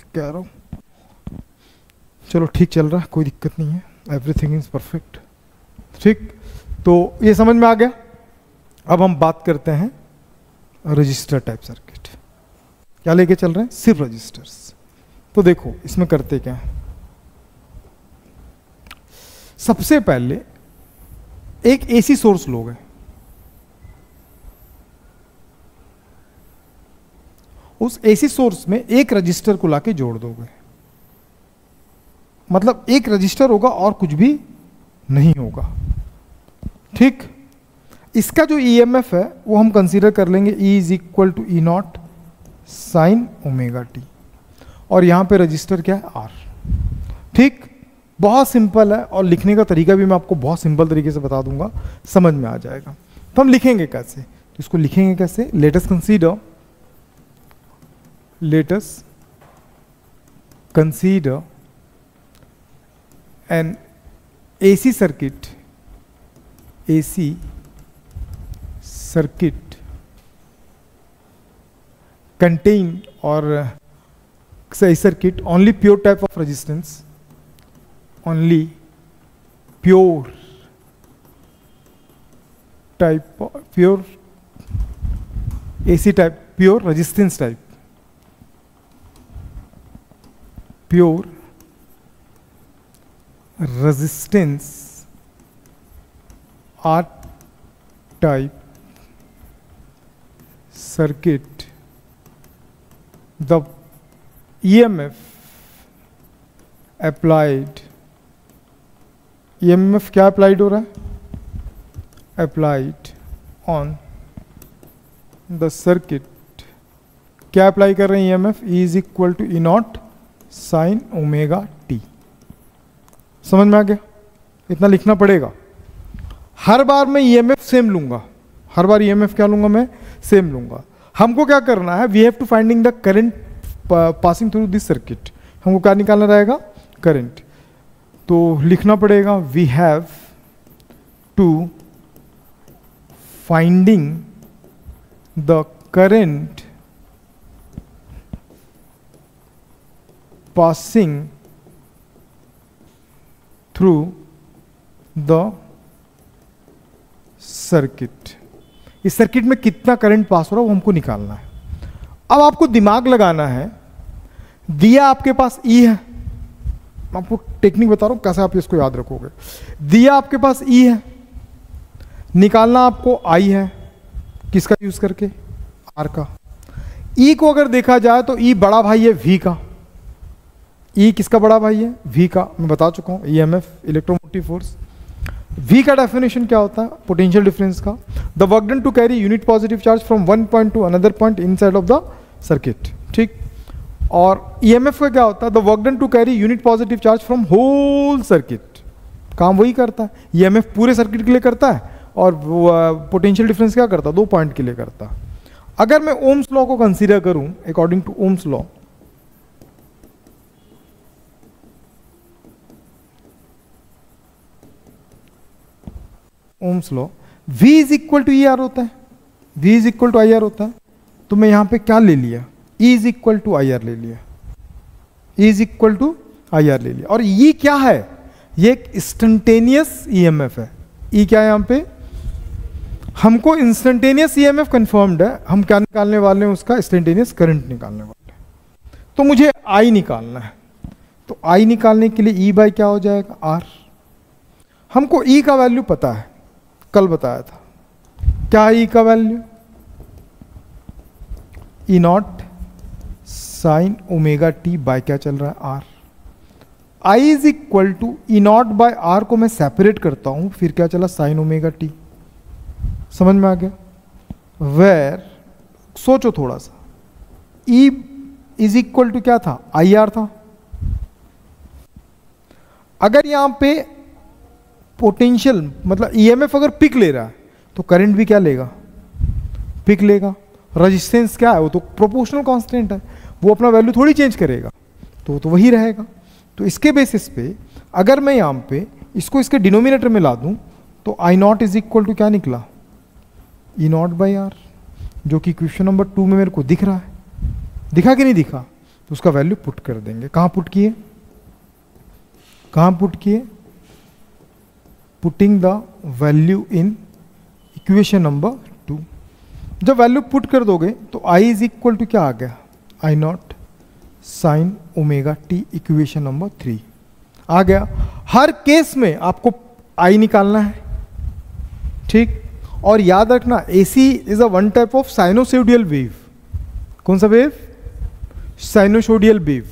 कह रहा हूँ, चलो ठीक चल रहा है, कोई दिक्कत नहीं है, एवरीथिंग इज परफेक्ट। ठीक, तो ये समझ में आ गया। अब हम बात करते हैं रजिस्टर टाइप सर्किट। क्या लेके चल रहे हैं? सिर्फ रजिस्टर्स। तो देखो इसमें करते क्या है, सबसे पहले एक एसी सोर्स लोगे, उस एसी सोर्स में एक रजिस्टर को लाके जोड़ दोगे, मतलब एक रजिस्टर होगा और कुछ भी नहीं होगा। ठीक, इसका जो ईएमएफ है वो हम कंसीडर कर लेंगे E is equal to E not sine omega t, और यहां पे रजिस्टर क्या है? R। ठीक, बहुत सिंपल है, और लिखने का तरीका भी मैं आपको बहुत सिंपल तरीके से बता दूंगा, समझ में आ जाएगा। तो हम लिखेंगे कैसे? तो इसको लिखेंगे कैसे? Let us consider N AC circuit contain or say circuit only pure type of resistance, only pure type, pure AC type, pure resistance type, pure resistance R type circuit, the EMF applied, EMF क्या applied हो रहा है? Applied on the circuit, क्या apply कर रहे हैं? EMF E is equal to E not sine omega t. समझ में आ गया? इतना लिखना पड़ेगा। हर बार मैं EMF सेम लूंगा, हर बार EMF क्या लूंगा? मैं सेम लूंगा। हमको क्या करना है? We have to finding the current passing through this circuit. हमको क्या निकालना रहेगा? करंट। तो लिखना पड़ेगा we have to finding the current passing through the circuit. इस सर्किट में कितना करंट पास हो रहा है वो हमको निकालना है। अब आपको दिमाग लगाना है, दिया आपके पास E है, मैं आपको टेक्निक बता रहा हूं कैसे आप इसको याद रखोगे। दिया आपके पास E है, निकालना आपको I है, किसका यूज करके? R का। E को अगर देखा जाए तो E बड़ा भाई है V का। E किसका बड़ा भाई है? V का। मैं बता चुका हूं, EMF इलेक्ट्रोमोटिव फोर्स। V का डेफिनेशन क्या होता है? पोटेंशियल डिफरेंस का। The work done to carry unit positive charge from one point to another point inside of the circuit. ठीक, और EMF का क्या होता है? The work done to carry unit positive charge from whole circuit. काम वही करता है, EMF पूरे सर्किट के लिए करता है, और पोटेंशियल डिफरेंस क्या करता है? 2 पॉइंट के लिए करता है। अगर मैं ओम्स लॉ को कंसीडर करूं, according to ohm's law, ohm's law, V is equal to ER होता है, V is equal to IR होता है। तो मैं यहां पे क्या ले लिया? E is equal to IR ले लिया, E is equal to IR ले लिया। और ये क्या है? ये एक इंस्टेंटेनियस EMF है। E क्या है यहां पे? हमको इंस्टेंटेनियस EMF कंफर्म्ड है, हम क्या निकालने वाले हैं? उसका इंस्टेंटेनियस करंट निकालने वाले हैं। तो मुझे I निकालना है, तो I निकालने के लिए E बाई क्या हो जाएगा? R। हमको E का वैल्यू पता है, कल बताया था। क्या है E का value? E not sine omega t by क्या चल रहा है? R। I is equal to E not by R को मैं सेपरेट करता हूं, फिर क्या चला? Sine omega t. समझ में आ गया? वेर सोचो थोड़ा सा, E इज इक्वल टू क्या था? IR था। अगर यहां पे पोटेंशियल मतलब EMF अगर पिक ले रहा है तो करंट भी क्या लेगा? पिक लेगा। रेजिस्टेंस क्या है? वो तो प्रोपोर्शनल कांस्टेंट है, वो अपना वैल्यू थोड़ी चेंज करेगा, तो वही रहेगा। तो इसके बेसिस पे अगर मैं यहाँ पे इसको इसके डिनोमिनेटर में ला दूं तो I not is equal to क्या निकला? E नॉट बाई R, जो कि क्वेश्चन नंबर 2 में मेरे को दिख रहा है। दिखा कि नहीं दिखा? तो उसका वैल्यू पुट कर देंगे। कहाँ पुट किए, कहाँ पुट किए, putting the value in equation number 2। जब वैल्यू पुट कर दोगे तो आई इज इक्वल टू क्या आ गया, I not sine omega t, equation number 3 आ गया। हर केस में आपको आई निकालना है, ठीक। और याद रखना AC is a one type of sinusoidal wave. कौन सा wave, sinusoidal wave.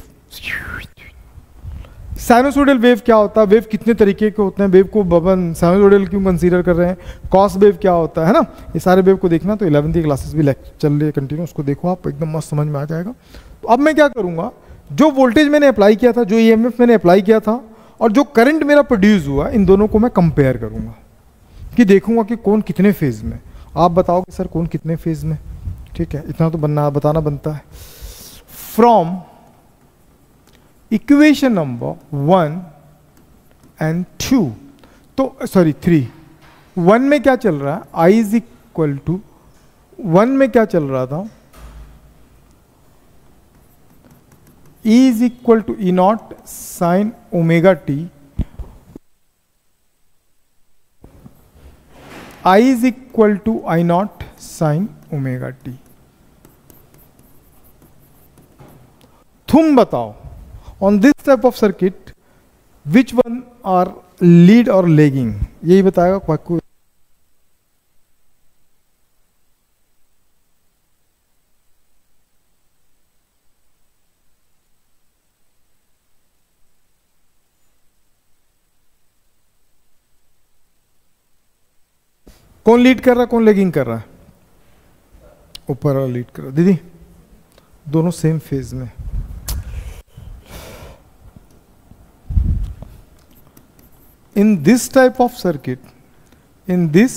Sinusoidal wave क्या होता है, वेव कितने तरीके के होते हैं, वेव को बबन साइनोसोडियल क्यों कंसीडर कर रहे हैं, कॉस वेव क्या होता है ना, ये सारे वेव को देखना। तो 11वीं की क्लासेस भी चल रही है कंटिन्यू, उसको देखो आप, एकदम मस्त समझ में आ जाएगा। तो अब मैं क्या करूंगा, जो वोल्टेज मैंने अप्लाई किया था, जो ईएमएफ मैंने अप्लाई किया था, और जो करंट मेरा प्रोड्यूस हुआ, इन दोनों को मैं कंपेयर करूंगा, कि देखूंगा कि कौन कितने फेज में। आप बताओ कि सर कौन कितने फेज में, ठीक है, इतना तो बताना बनता है। फ्रॉम इक्वेशन नंबर 1 एंड 2, तो सॉरी 3, 1 में क्या चल रहा है, आई इज इक्वल टू 1 में क्या चल रहा था, E is equal to E not sine omega t, I is equal to I not sine omega t. तुम बताओ on this type of circuit which one are lead और लेगिंग, यही बताएगा कोई। कौन लीड कर रहा है, कौन लेगिंग कर रहा है, ऊपर वाला लीड कर रहा है। दीदी दोनों सेम फेज में, in this type of circuit, in this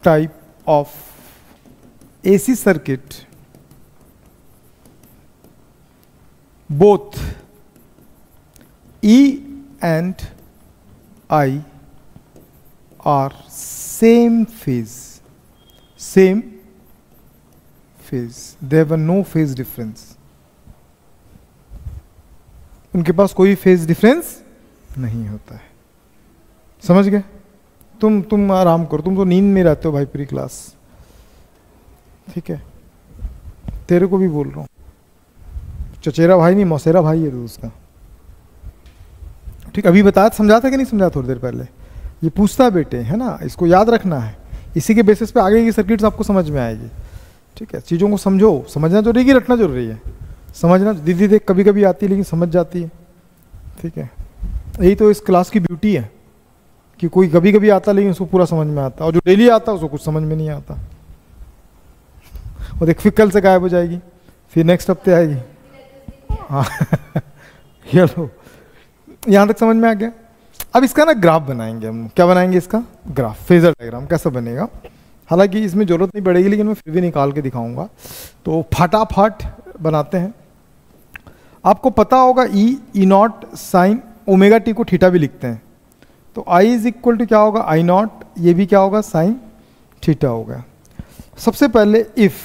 type of AC circuit, both E and I are same phase, same phase, there were no phase difference, उनके पास कोई फेज डिफरेंस नहीं होता है। समझ गए, तुम आराम करो, तुम तो नींद में रहते हो भाई पूरी क्लास, ठीक है, तेरे को भी बोल रहा हूँ, चचेरा भाई नहीं मौसेरा भाई है तो उसका, ठीक। अभी बताया, समझाता कि नहीं समझा थोड़ी देर पहले, ये पूछता बेटे है ना, इसको याद रखना है, इसी के बेसिस पे आगे की सर्किट्स आपको समझ में आएगी, ठीक है। चीज़ों को समझो, समझना जरूरी है, रटना जरूरी है। समझना दीदी देख कभी कभी आती है लेकिन समझ जाती है, ठीक है। यही तो इस क्लास की ब्यूटी है कि कोई कभी कभी आता लेकिन उसको पूरा समझ में आता, और जो डेली आता उसको कुछ समझ में नहीं आता, और देख फिर कल से गायब हो जाएगी, फिर नेक्स्ट हफ्ते आएगी। हाँ ये लो, यहाँ तक समझ में आ गया। अब इसका ना ग्राफ बनाएंगे हम, क्या बनाएंगे इसका ग्राफ, फेजर डायग्राम कैसा बनेगा। हालांकि इसमें जरूरत नहीं पड़ेगी लेकिन मैं फिर भी निकाल के दिखाऊंगा, तो फटाफट बनाते हैं। आपको पता होगा ई नॉट साइन ओमेगा टी को थीटा भी लिखते हैं, तो आई इज इक्वल टू क्या होगा, आई नॉट, ये भी क्या होगा साइन थीटा होगा। सबसे पहले if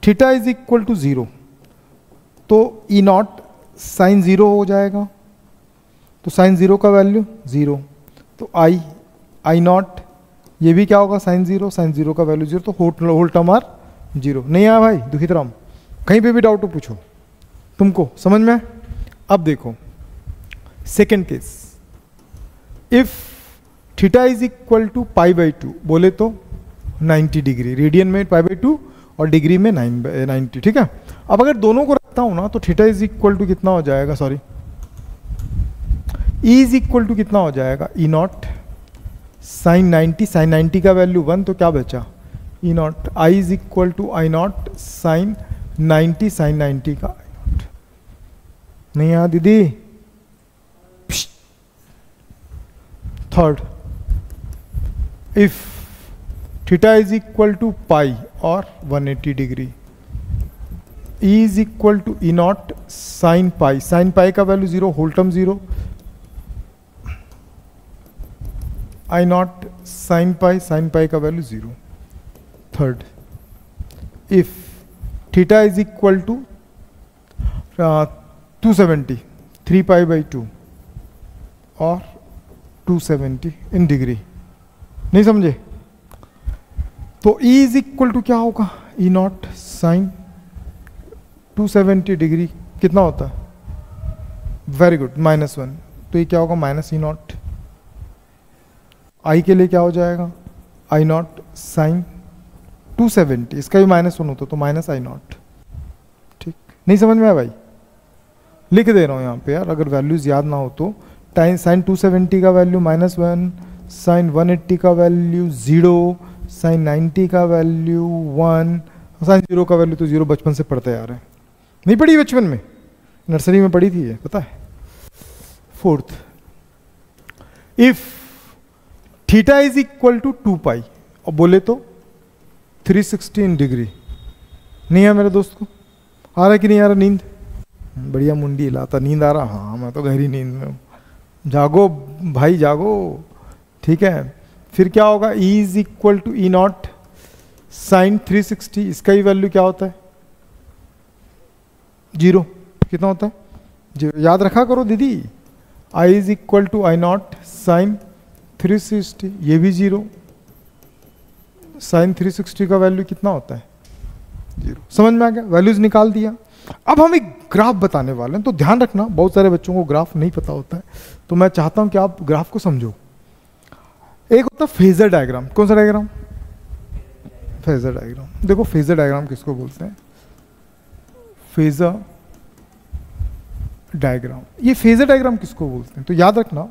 theta is equal to 0, तो ई नॉट साइन 0 हो जाएगा, तो साइन 0 का वैल्यू 0, तो आई नॉट, ये भी क्या होगा साइन 0, साइन 0 का वैल्यू 0, तो होल टर्म आर 0। नहीं आया भाई दुखित राम, कहीं पे भी डाउट हो पूछो, तुमको समझ में। अब देखो second case, if theta is equal to π/2, बोले तो 90 डिग्री, रेडियन में π/2 और डिग्री में 90, ठीक है। अब अगर दोनों को रखता हूं ना तो थीटा इज इक्वल टू कितना हो जाएगा, sorry E is equal to कितना हो जाएगा, ई नॉट साइन 90, साइन 90 का वैल्यू 1, तो क्या बचा E nought, I is equal to I not sine 90, sine 90 का आई नॉट। नहीं यहाँ दीदी, third, if theta is equal to pi और 180 degree, E is equal to E not sine pi, sine pi का value 0, whole term 0, I not sine pi का value 0। Third, if theta is equal to 270, 3π/2 और 270 in degree. नहीं समझे? तो E is equal to क्या होगा? E not sign 270 degree कितना होता है? Very good, -1। तो ये क्या होगा? -E not. I के लिए क्या हो जाएगा? I नॉट साइन 270, इसका भी -1 होता तो -I नॉट। ठीक, नहीं समझ में आया भाई? लिख दे रहा हूँ यहाँ पे यार, अगर वैल्यूज याद ना हो तो। टाइम साइन 270 का वैल्यू -1, साइन 180 का वैल्यू 0, साइन 90 का वैल्यू 1, साइन 0 का वैल्यू तो 0 बचपन से पढ़ते आ रहे हैं। नहीं पढ़ी बचपन में? नर्सरी में पढ़ी थी ये, पता है? Fourth, if theta is equal to 2π और बोले तो 360 इन डिग्री। नहीं है मेरे दोस्त को? आ रहा है कि नहीं आ रहा नींद? बढ़िया मुंडी हिलाता, नींद आ रहा? हाँ मैं तो गहरी नींद में हूँ। जागो भाई जागो। ठीक है, फिर क्या होगा? E is equal to E not sine 360, इसका ही वैल्यू क्या होता है? 0। कितना होता है? 0। याद रखा करो दीदी। I is equal to I not sine 360, ये भी 0। साइन 360 का वैल्यू कितना होता है? 0। समझ में आ गया? वैल्यूज निकाल दिया। अब हम एक ग्राफ बताने वाले हैं, तो ध्यान रखना, बहुत सारे बच्चों को ग्राफ नहीं पता होता है, तो मैं चाहता हूं कि आप ग्राफ को समझो। एक होता है फेजर डायग्राम। कौन सा डायग्राम? Phasor diagram. देखो फेजर डायग्राम किसको बोलते हैं? Phasor diagram. ये फेजर डायग्राम किसको बोलते हैं? तो याद रखना,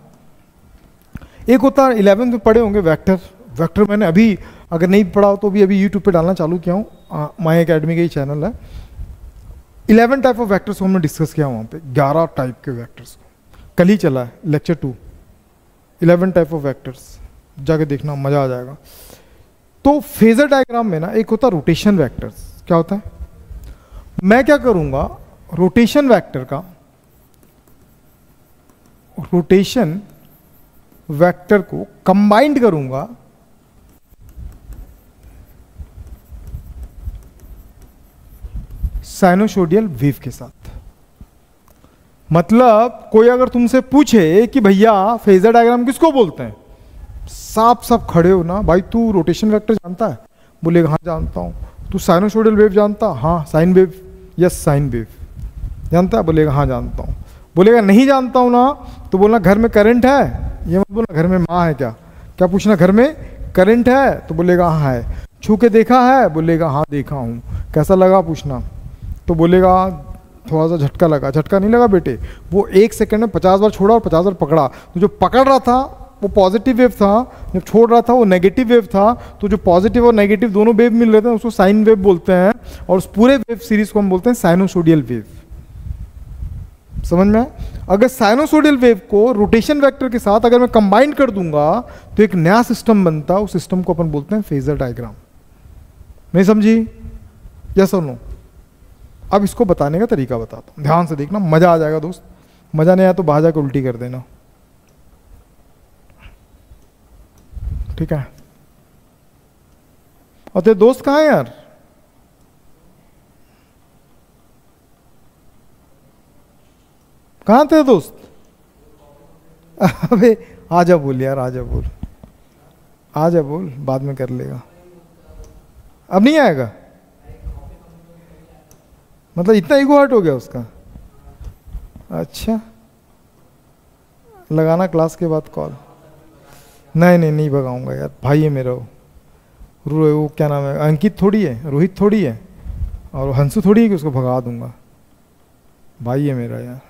एक होता है 11th में पढ़े होंगे वेक्टर। वेक्टर मैंने अभी, अगर नहीं पढ़ा हो तो भी अभी यूट्यूब पे डालना चालू किया हूँ, माई अकेडमी का ही चैनल है। 11 टाइप ऑफ वेक्टर्स को हमने डिस्कस किया वहाँ पे, 11 टाइप के वेक्टर्स को कल ही चला है लेक्चर 2, 11 टाइप ऑफ वेक्टर्स, जाके देखना मजा आ जाएगा। तो फेजर डायग्राम में ना एक होता है रोटेशन वेक्टर्स। क्या होता है? मैं क्या करूंगा, रोटेशन वेक्टर का, रोटेशन वेक्टर को कंबाइंड करूंगा साइनोसोडियल वेव के साथ। मतलब कोई अगर तुमसे पूछे कि भैया फेजर डायग्राम किसको बोलते हैं, साफ साफ खड़े हो ना भाई, तू रोटेशन वेक्टर जानता है? बोलेगा हाँ जानता हूँ। तू साइनोसोडियल वेव जानता? हाँ sine wave, yes sine wave जानता है? बोलेगा हाँ जानता हूँ। बोलेगा नहीं जानता हूँ ना, तो बोलना घर में करंट है, ये मत बोलना घर में माँ है क्या। क्या पूछना? घर में करंट है? तो बोलेगा हाँ है। छू के देखा है? बोलेगा हाँ देखा हूँ। कैसा लगा पूछना? तो बोलेगा थोड़ा सा झटका लगा। झटका नहीं लगा बेटे, वो 1 सेकंड में 50 बार छोड़ा और 50 बार पकड़ा। तो जो पकड़ रहा था वो पॉजिटिव वेव था, जब छोड़ रहा था वो नेगेटिव वेव था। तो जो पॉजिटिव और नेगेटिव दोनों वेव मिल रहे थे उसको साइन वेव बोलते हैं, और उस पूरे वेव सीरीज को हम बोलते हैं साइनोसोडियल वेव। समझ में? अगर साइनोसोडियल वेव को रोटेशन वेक्टर के साथ अगर मैं कंबाइन कर दूंगा तो एक नया सिस्टम बनता है, उस सिस्टम को अपन बोलते हैं फेजर डायग्राम। नहीं समझी? यस और नो? अब इसको बताने का तरीका बताता हूं, ध्यान से देखना, मजा आ जाएगा दोस्त। मजा नहीं आया तो बाहर जाकर उल्टी कर देना, ठीक है? और तेरे दोस्त कहाँ है यार? कहाँ थे दोस्त? अबे आजा बोल यार, आजा बोल, आजा बोल, बाद में कर लेगा। अब नहीं आएगा? मतलब इतना ईगो हर्ट हो गया उसका? अच्छा, लगाना क्लास के बाद कॉल। नहीं नहीं नहीं भगाऊंगा यार, भाई है मेरा वो क्या नाम है, अंकित थोड़ी है, रोहित थोड़ी है, और हंसू थोड़ी है कि उसको भगा दूंगा। भाई है मेरा यार।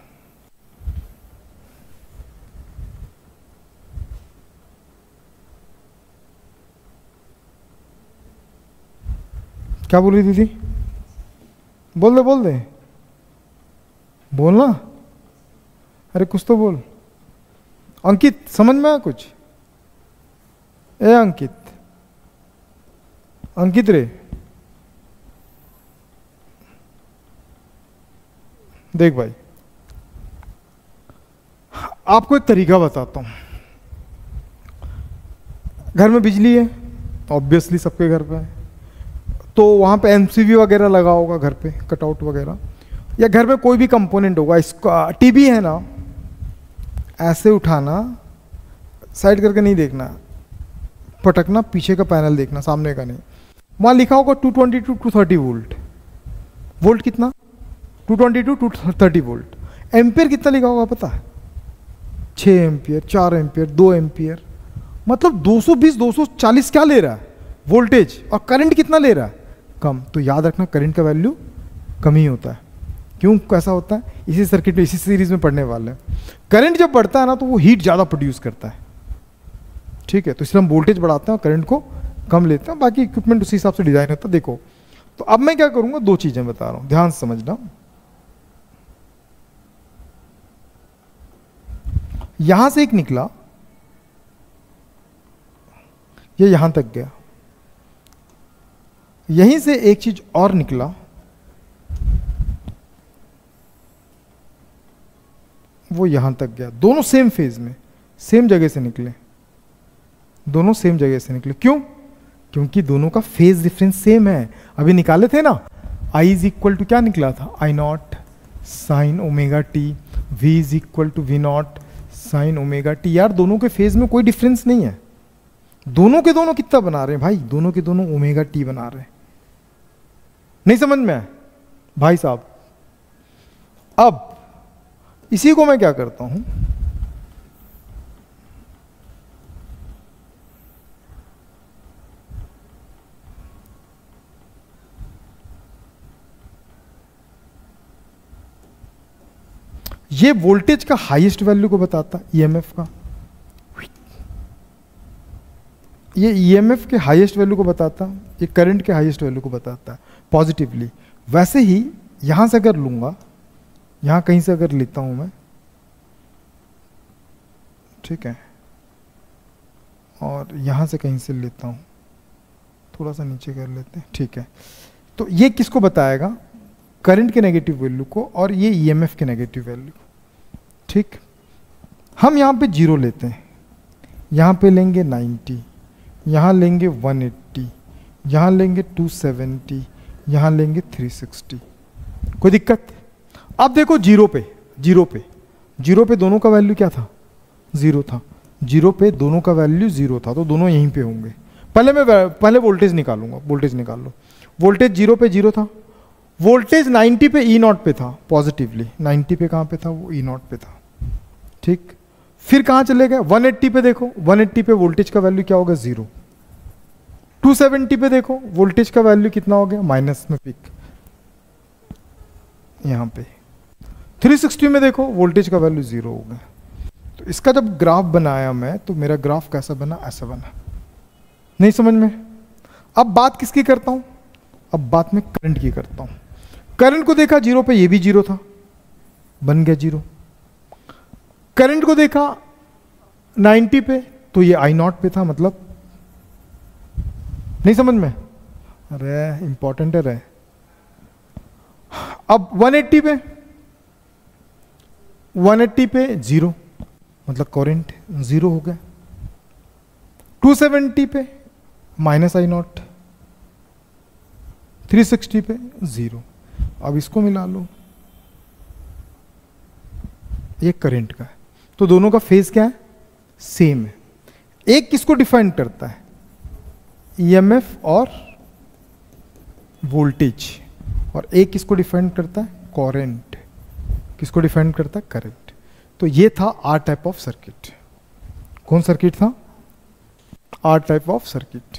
क्या बोल रही थी? बोल दे बोल दे, बोलना। अरे कुछ तो बोल। अंकित समझ में आया कुछ? ए अंकित, अंकित रे, देख भाई, आपको एक तरीका बताता हूं। घर में बिजली है, ऑब्वियसली सबके घर पे है। तो वहाँ पे एमसीवी वगैरह लगा होगा घर पे, कटआउट वगैरह, या घर में कोई भी कंपोनेंट होगा। इसका टीवी है ना, ऐसे उठाना, साइड करके नहीं देखना, पटकना, पीछे का पैनल देखना, सामने का नहीं। वहाँ लिखा होगा 220 टू 230 वोल्ट। वोल्ट कितना? 220 टू 230 वोल्ट। एम्पियर कितना लिखा होगा पता है? 6 एम्पियर, 4 एम्पियर, 2 एम्पियर। मतलब 220 240 क्या ले रहा है? वोल्टेज। और करंट कितना ले रहा है? कम। तो याद रखना करंट का वैल्यू कम ही होता है। क्यों कैसा होता है? इसी सर्किट में, इसी सीरीज में पढ़ने वाले हैं। करंट जब बढ़ता है ना तो वो हीट ज़्यादा प्रोड्यूस करता है, ठीक है। तो इसलिए हम वोल्टेज बढ़ाते हैं और करंट को कम लेते हैं। बाकी इक्विपमेंट उसी हिसाब से डिजाइन होता है। देखो, तो अब मैं क्या करूंगा, दो चीजें बता रहा हूं, ध्यान से समझना। यहां से एक निकला, ये यहां तक गया, यहीं से एक चीज और निकला, वो यहां तक गया। दोनों सेम फेज में, सेम जगह से निकले, दोनों सेम जगह से निकले। क्यों? क्योंकि दोनों का फेज डिफरेंस सेम है। अभी निकाले थे ना, I इज इक्वल टू क्या निकला था? I not sine omega t, V is equal to V not sine omega t. यार दोनों के फेज में कोई डिफरेंस नहीं है। दोनों के दोनों कितना बना रहे हैं भाई? दोनों के दोनों ओमेगा टी बना रहे हैं। नहीं समझ में आया भाई साहब? अब इसी को मैं क्या करता हूं, ये वोल्टेज का हाईएस्ट वैल्यू को बताता है, ईएमएफ का। ये ईएमएफ के हाईएस्ट वैल्यू को बताता है, ये करंट के हाईएस्ट वैल्यू को बताता है पॉजिटिवली। वैसे ही यहां से अगर लूंगा, यहां कहीं से अगर लेता हूं मैं, ठीक है, और यहां से कहीं से लेता हूं, थोड़ा सा नीचे कर लेते हैं, ठीक है। तो ये किसको बताएगा? करंट के नेगेटिव वैल्यू को, और ये ईएमएफ के नेगेटिव वैल्यू, ठीक। हम यहां पे 0 लेते हैं, यहां पे लेंगे 90, यहां लेंगे 180, यहां लेंगे 270, यहां लेंगे 360। कोई दिक्कत? अब देखो 0 पे दोनों का वैल्यू क्या था? 0 था। 0 पे दोनों का वैल्यू 0 था, तो दोनों यहीं पे होंगे। पहले वोल्टेज निकालूंगा, वोल्टेज निकाल लो। वोल्टेज 0 पे 0 था, वोल्टेज 90 पे ई नॉट पे था, पॉजिटिवली 90 पे कहां पे था? वो ई नॉट पे था, ठीक। फिर कहां चले गए? 180 पे देखो, 180 पे वोल्टेज का वैल्यू क्या होगा? 0। 270 पे देखो, वोल्टेज का वैल्यू कितना हो गया? माइनस में पिक, यहां पे। 360 में देखो, वोल्टेज का वैल्यू 0 हो गया। तो इसका जब ग्राफ बनाया मैं, तो मेरा ग्राफ कैसा बना? ऐसा बना। नहीं समझ में? अब बात किसकी करता हूं? अब बात मैं करंट की करता हूं। करंट को देखा 0 पे, ये भी 0 था, बन गया 0। करंट को देखा 90 पे, तो ये आई नॉट पे था, मतलब नहीं समझ में? अरे इंपॉर्टेंट है रे। अब 180 पे 0, मतलब करंट 0 हो गया। 270 पे माइनस आई नॉट, 360 पे 0। अब इसको मिला लो, ये करंट का है। तो दोनों का फेज क्या है? सेम है। एक किसको डिफाइन करता है? ईएमएफ और वोल्टेज। और एक किसको डिफाइन करता है? करंट। किसको डिफाइन करता है? करंट। तो ये था आर टाइप ऑफ सर्किट। कौन सर्किट था? R type of circuit.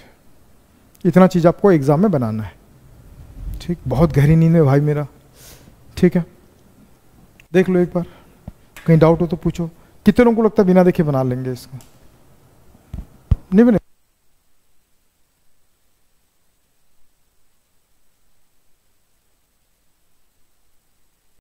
इतना चीज आपको एग्जाम में बनाना है, ठीक। बहुत गहरी नींद है भाई मेरा, ठीक है। देख लो एक बार, कहीं डाउट हो तो पूछो। कितने लोगों को लगता है बिना देखे बना लेंगे इसको? नहीं बने?